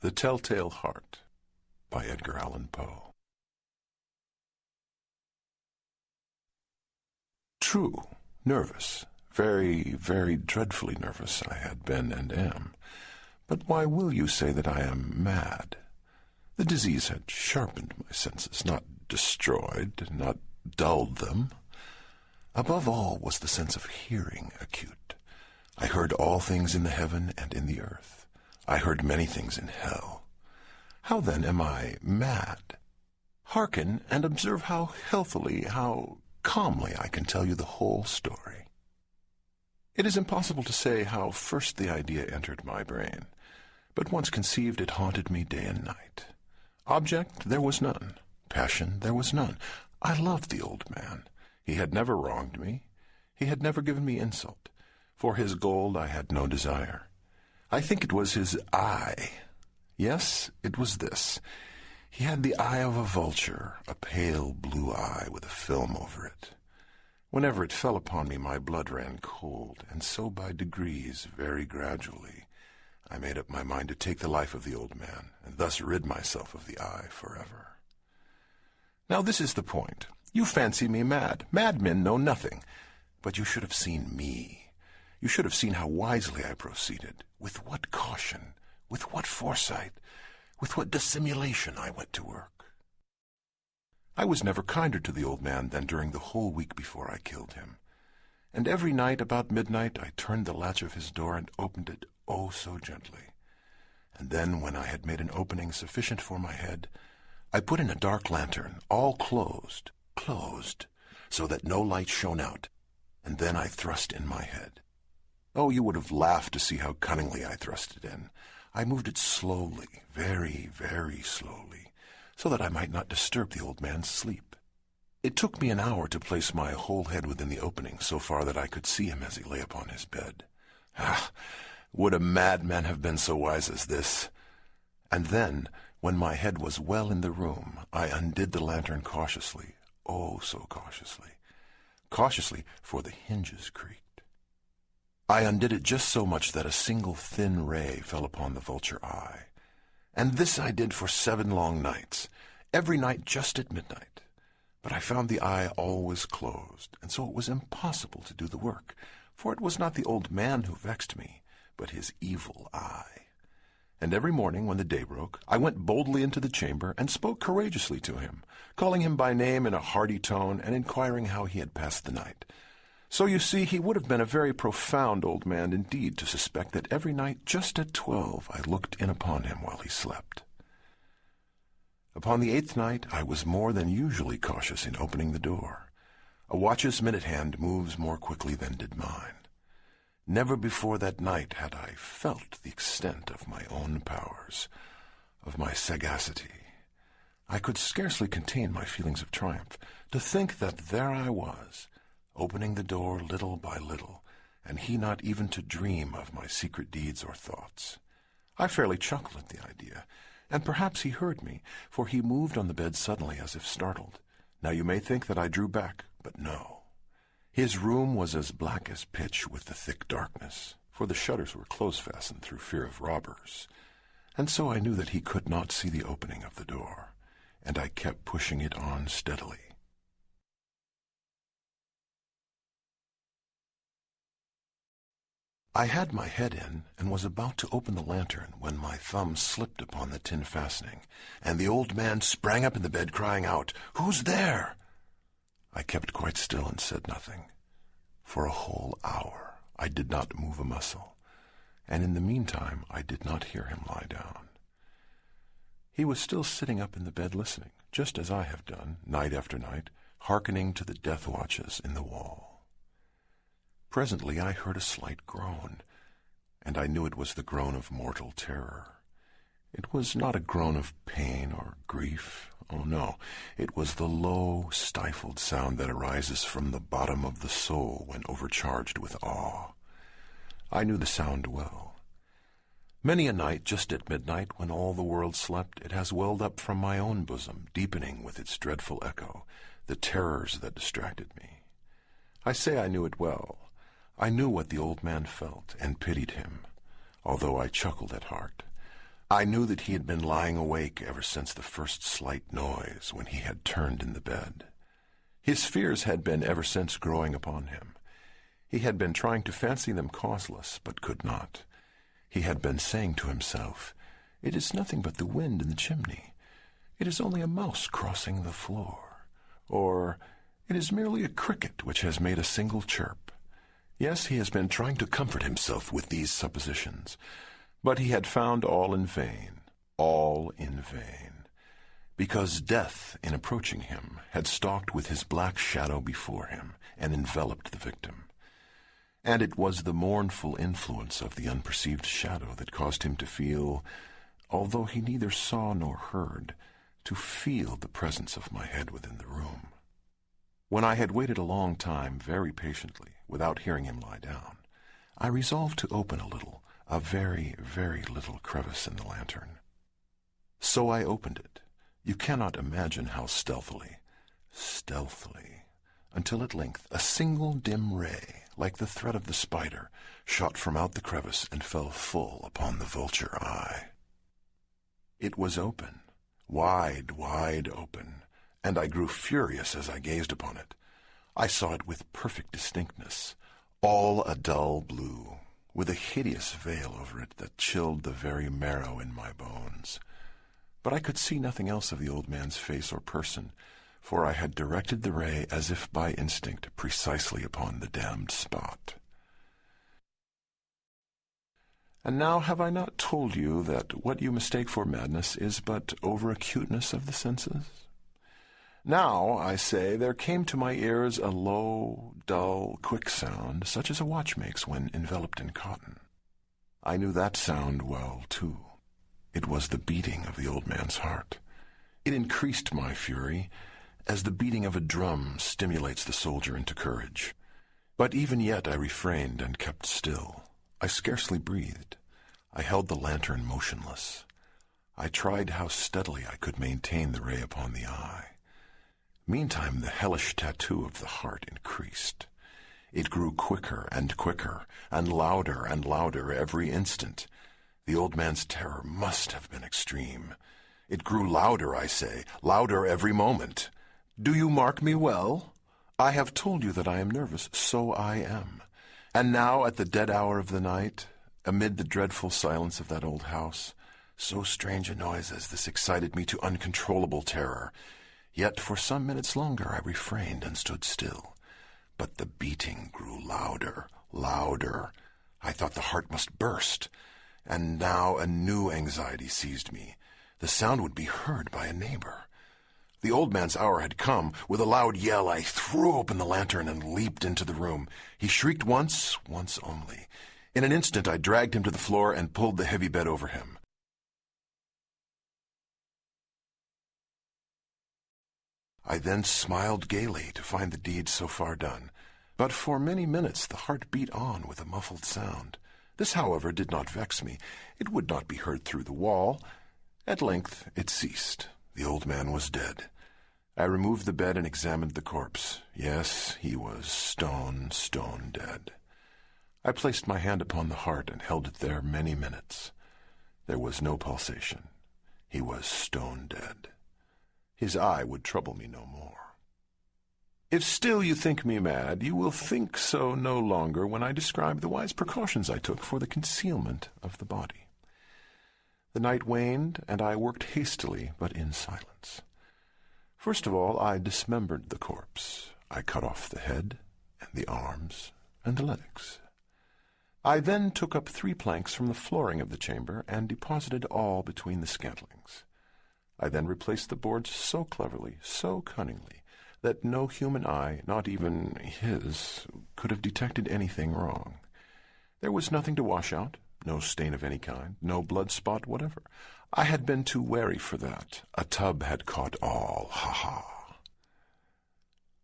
The Telltale Heart by Edgar Allan Poe. True, nervous, very, very dreadfully nervous I had been and am. But why will you say that I am mad? The disease had sharpened my senses, not destroyed, not dulled them. Above all was the sense of hearing acute. I heard all things in the heaven and in the earth. I heard many things in hell. How then am I mad? Hearken and observe how healthily, how calmly I can tell you the whole story. It is impossible to say how first the idea entered my brain, but once conceived it haunted me day and night. Object there was none. Passion there was none. I loved the old man. He had never wronged me. He had never given me insult. For his gold I had no desire. I think it was his eye. Yes, it was this. He had the eye of a vulture, a pale blue eye with a film over it. Whenever it fell upon me, my blood ran cold, and so by degrees, very gradually, I made up my mind to take the life of the old man, and thus rid myself of the eye forever. Now this is the point. You fancy me mad. Madmen know nothing. But you should have seen me. You should have seen how wisely I proceeded, with what caution, with what foresight, with what dissimulation I went to work. I was never kinder to the old man than during the whole week before I killed him. And every night about midnight I turned the latch of his door and opened it oh so gently. And then, when I had made an opening sufficient for my head, I put in a dark lantern, all closed, so that no light shone out, and then I thrust in my head. Oh, you would have laughed to see how cunningly I thrust it in. I moved it slowly, very, very slowly, so that I might not disturb the old man's sleep. It took me an hour to place my whole head within the opening, so far that I could see him as he lay upon his bed. Ah, would a madman have been so wise as this? And then, when my head was well in the room, I undid the lantern cautiously, oh so cautiously. Cautiously, for the hinges creaked. I undid it just so much that a single thin ray fell upon the vulture eye. And this I did for 7 long nights, every night just at midnight. But I found the eye always closed, and so it was impossible to do the work, for it was not the old man who vexed me, but his evil eye. And every morning when the day broke, I went boldly into the chamber and spoke courageously to him, calling him by name in a hearty tone and inquiring how he had passed the night. So you see, he would have been a very profound old man indeed to suspect that every night just at 12 I looked in upon him while he slept. Upon the 8th night I was more than usually cautious in opening the door. A watch's minute hand moves more quickly than did mine. Never before that night had I felt the extent of my own powers, of my sagacity. I could scarcely contain my feelings of triumph, to think that there I was, opening the door little by little, and he not even to dream of my secret deeds or thoughts. I fairly chuckled at the idea, and perhaps he heard me, for he moved on the bed suddenly as if startled. Now you may think that I drew back, but no. His room was as black as pitch with the thick darkness, for the shutters were close-fastened through fear of robbers, and so I knew that he could not see the opening of the door, and I kept pushing it on steadily. I had my head in and was about to open the lantern when my thumb slipped upon the tin fastening, and the old man sprang up in the bed crying out, "Who's there?" I kept quite still and said nothing. For a whole hour I did not move a muscle, and in the meantime I did not hear him lie down. He was still sitting up in the bed listening, just as I have done, night after night, hearkening to the death watches in the wall. Presently I heard a slight groan, and I knew it was the groan of mortal terror. It was not a groan of pain or grief. Oh, no, it was the low, stifled sound that arises from the bottom of the soul when overcharged with awe. I knew the sound well. Many a night, just at midnight, when all the world slept, it has welled up from my own bosom, deepening with its dreadful echo the terrors that distracted me. I say I knew it well. I knew what the old man felt, and pitied him, although I chuckled at heart. I knew that he had been lying awake ever since the first slight noise when he had turned in the bed. His fears had been ever since growing upon him. He had been trying to fancy them causeless, but could not. He had been saying to himself, "It is nothing but the wind in the chimney. It is only a mouse crossing the floor." Or, "It is merely a cricket which has made a single chirp." Yes, he has been trying to comfort himself with these suppositions, but he had found all in vain, because death, in approaching him, had stalked with his black shadow before him and enveloped the victim. And it was the mournful influence of the unperceived shadow that caused him to feel, although he neither saw nor heard, to feel the presence of my head within the room. When I had waited a long time very patiently, without hearing him lie down, I resolved to open a very, very little crevice in the lantern. So I opened it. You cannot imagine how stealthily, until at length a single dim ray, like the thread of the spider, shot from out the crevice and fell full upon the vulture eye. It was open, wide open, and I grew furious as I gazed upon it. I saw it with perfect distinctness, all a dull blue, with a hideous veil over it that chilled the very marrow in my bones. But I could see nothing else of the old man's face or person, for I had directed the ray as if by instinct precisely upon the damned spot. And now have I not told you that what you mistake for madness is but over-acuteness of the senses? Now, I say, there came to my ears a low, dull, quick sound, such as a watch makes when enveloped in cotton. I knew that sound well, too. It was the beating of the old man's heart. It increased my fury, as the beating of a drum stimulates the soldier into courage. But even yet I refrained and kept still. I scarcely breathed. I held the lantern motionless. I tried how steadily I could maintain the ray upon the eye. Meantime, the hellish tattoo of the heart increased. It grew quicker, and louder every instant. The old man's terror must have been extreme. It grew louder, I say, louder every moment. Do you mark me well? I have told you that I am nervous, so I am. And now, at the dead hour of the night, amid the dreadful silence of that old house, so strange a noise as this excited me to uncontrollable terror. Yet for some minutes longer I refrained and stood still. But the beating grew louder. I thought the heart must burst. And now a new anxiety seized me. The sound would be heard by a neighbor. The old man's hour had come. With a loud yell, I threw open the lantern and leaped into the room. He shrieked once only. In an instant, I dragged him to the floor and pulled the heavy bed over him. I then smiled gaily to find the deed so far done. But for many minutes the heart beat on with a muffled sound. This, however, did not vex me. It would not be heard through the wall. At length it ceased. The old man was dead. I removed the bed and examined the corpse. Yes, he was stone dead. I placed my hand upon the heart and held it there many minutes. There was no pulsation. He was stone dead. His eye would trouble me no more. If still you think me mad, you will think so no longer when I describe the wise precautions I took for the concealment of the body. The night waned, and I worked hastily, but in silence. First of all, I dismembered the corpse. I cut off the head, and the arms, and the legs. I then took up 3 planks from the flooring of the chamber, and deposited all between the scantlings. I then replaced the boards so cleverly, so cunningly, that no human eye, not even his, could have detected anything wrong. There was nothing to wash out, no stain of any kind, no blood spot whatever. I had been too wary for that. A tub had caught all, ha!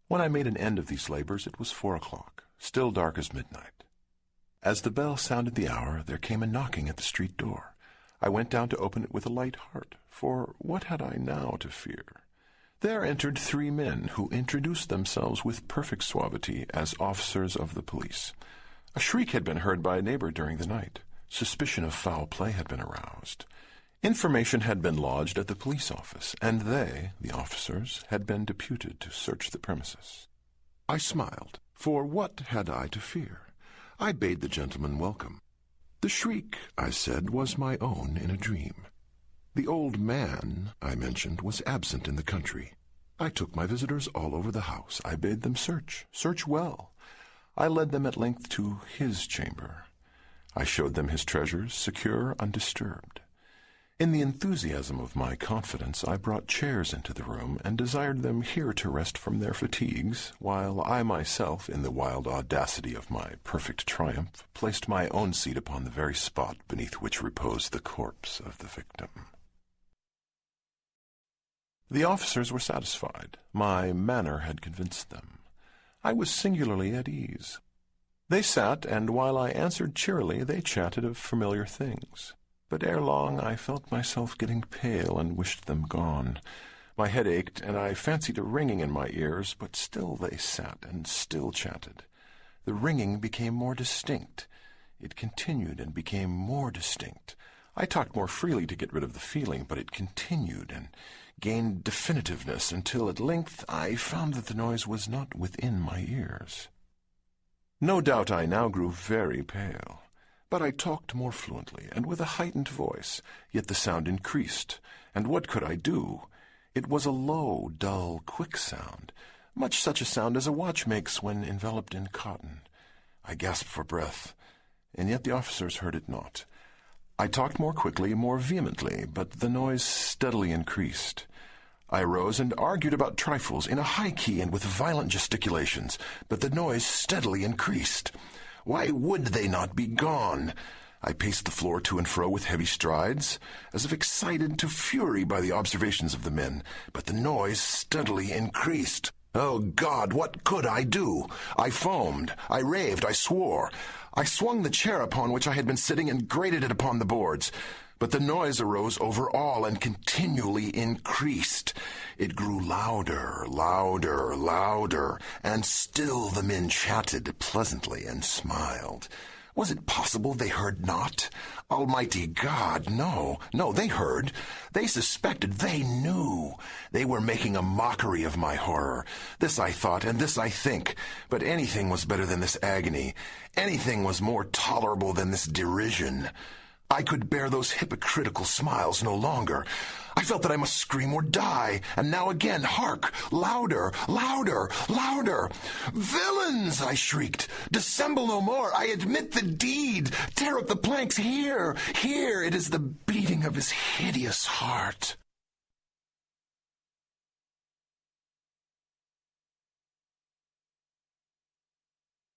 When I made an end of these labors, it was 4 o'clock, still dark as midnight. As the bell sounded the hour, there came a knocking at the street door. I went down to open it with a light heart, for what had I now to fear? There entered 3 men, who introduced themselves with perfect suavity as officers of the police. A shriek had been heard by a neighbor during the night. Suspicion of foul play had been aroused. Information had been lodged at the police office, and they, the officers, had been deputed to search the premises. I smiled, for what had I to fear? I bade the gentleman welcome. The shriek, I said, was my own in a dream. The old man, I mentioned, was absent in the country. I took my visitors all over the house. I bade them search well. I led them at length to his chamber. I showed them his treasures, secure, undisturbed. In the enthusiasm of my confidence, I brought chairs into the room and desired them here to rest from their fatigues, while I myself, in the wild audacity of my perfect triumph, placed my own seat upon the very spot beneath which reposed the corpse of the victim. The officers were satisfied. My manner had convinced them. I was singularly at ease. They sat, and while I answered cheerily, they chatted of familiar things. But ere long I felt myself getting pale and wished them gone. My head ached, and I fancied a ringing in my ears, but still they sat and still chatted. The ringing became more distinct. It continued and became more distinct. I talked more freely to get rid of the feeling, but it continued and gained definitiveness until at length I found that the noise was not within my ears. No doubt I now grew very pale. But I talked more fluently, and with a heightened voice, yet the sound increased, and what could I do? It was a low, dull, quick sound, much such a sound as a watch makes when enveloped in cotton. I gasped for breath, and yet the officers heard it not. I talked more quickly, more vehemently, but the noise steadily increased. I rose and argued about trifles in a high key and with violent gesticulations, but the noise steadily increased. Why would they not be gone? I paced the floor to and fro with heavy strides, as if excited to fury by the observations of the men, but the noise steadily increased. Oh, God, what could I do? I foamed, I raved, I swore. I swung the chair upon which I had been sitting and grated it upon the boards. But the noise arose over all and continually increased. It grew louder, louder, louder, and still the men chatted pleasantly and smiled. Was it possible they heard not? Almighty God, no, they heard. They suspected, they knew. They were making a mockery of my horror. This I thought, and this I think. But anything was better than this agony. Anything was more tolerable than this derision. I could bear those hypocritical smiles no longer. I felt that I must scream or die, and now again, hark! Louder, louder, louder! Villains! I shrieked. Dissemble no more! I admit the deed! Tear up the planks! Here! Here! It is the beating of his hideous heart!